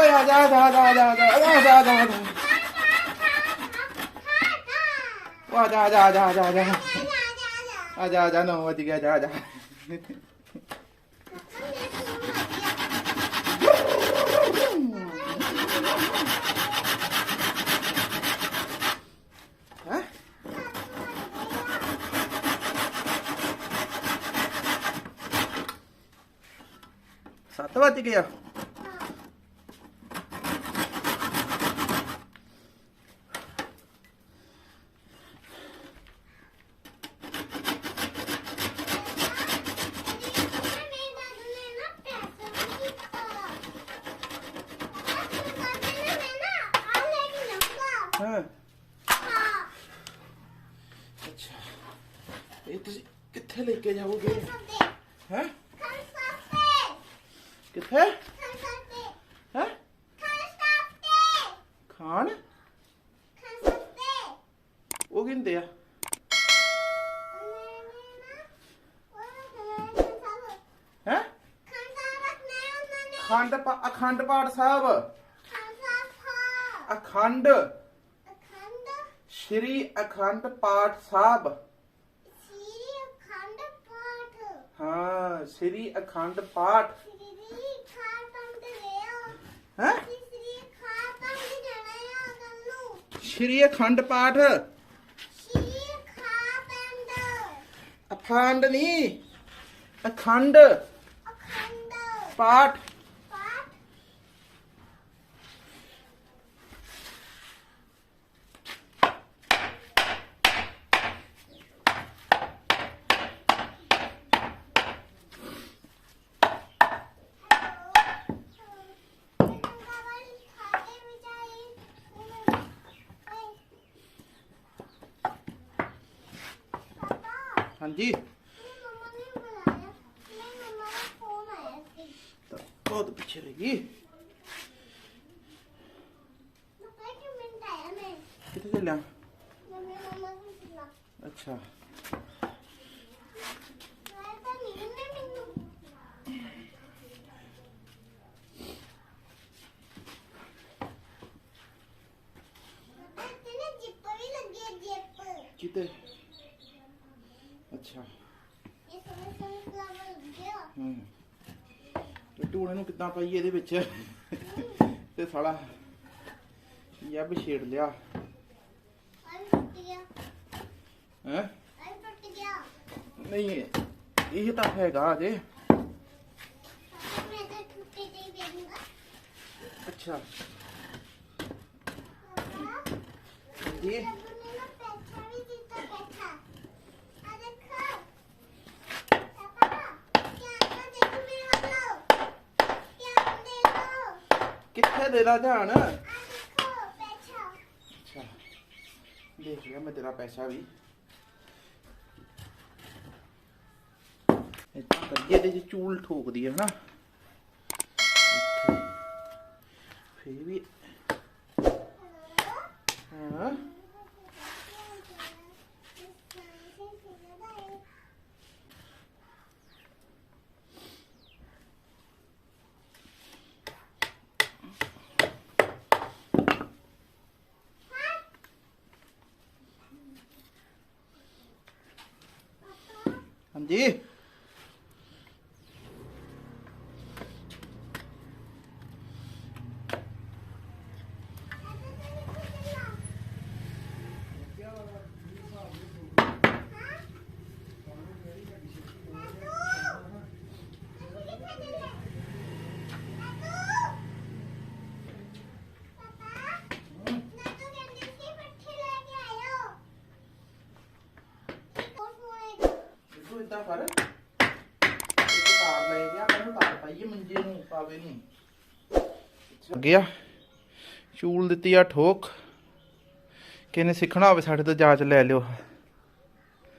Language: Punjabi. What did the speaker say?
ਓਏ ਆ ਜਾ ਆ ਜਾ ਆ ਜਾ ਆ ਜਾ ਆ ਜਾ ਆ ਜਾ ਆ ਜਾ ਆ ਜਾ ਆ ਜਾ ਆ ਜਾ ਆ ਜਾ ਆ ਜਾ ਆ ਜਾ ਆ ਜਾ 9 ਵਜ ਗਿਆ ਜਾ ਆ ਜਾ ਹੈਂ 7 ਵਜ ਗਿਆ ਹਾਂ ਅੱਛਾ ਇਹ ਤੁਸੀਂ ਕਿੱਥੇ ਲੈ ਕੇ ਜਾਓਗੇ ਹੈ ਕਿੱਥੇ ਹੈ ਖਾਣ ਉਹ ਕਿੰਦੇ ਆ ਹੈ ਅਖੰਡ ਪਾਠ ਸਾਹਿਬ ਅਖੰਡ ਸ਼੍ਰੀ ਅਖੰਡ ਪਾਠ ਸਾਹਿਬ ਹਾਂ ਸ਼੍ਰੀ ਅਖੰਡ ਪਾਠ ਹੈ ਸ਼੍ਰੀ ਅਖੰਡ ਪਾਠ ਅਖੰਡ ਨਹੀਂ ਅਖੰਡ ਪਾਠ ਹਾਂਜੀ ਬਹੁਤ ਪਿੱਛੇ ਰਹਿ ਗਈ ਕਿੱਥੇ ਚੱਲਿਆ ਅੱਛਾ ਕਿਤੇ ਅੱਛਾ ਟੂਣੇ ਨੂੰ ਕਿੱਦਾਂ ਪਾਈਏ ਇਹਦੇ ਵਿੱਚ ਤੇ ਸਾਲਾ ਯੱਬ ਛੇੜ ਲਿਆ ਹੈ ਨਹੀਂ ਇਹ ਤਾਂ ਹੈਗਾ ਅਜੇ ਅੱਛਾ ਜੀ ਕਿੱਥੇ ਦੇਦਾ ਧਿਆਨ ਅੱਛਾ ਦੇਖ ਲਿਆ ਮੈਂ ਤੇਰਾ ਪੈਸਾ ਵੀ ਇਦਾਂ ਕਰੀਏ ਇਹਦੇ ਚ ਚੂਲ ਠੋਕਦੀ ਹੈ ਹਨਾ ਫੇਰ ਵੀ ਹਾਂ ਹਾਂਜੀ ਇਦਾਂ ਕਰ ਤਾਰ ਲੈ ਗਿਆ ਮੈਨੂੰ ਤਾਰ ਪਾਈਏ ਮੰਜੇ ਨੂੰ ਪਾਵੇ ਨਹੀਂ ਗਿਆ ਚੂਲ ਦਿੱਤੀ ਆ ਠੋਕ ਕਿਨੇ ਸਿੱਖਣਾ ਹੋਵੇ ਸਾਡੇ ਤੋਂ ਜਾਂਚ ਲੈ ਲਿਓ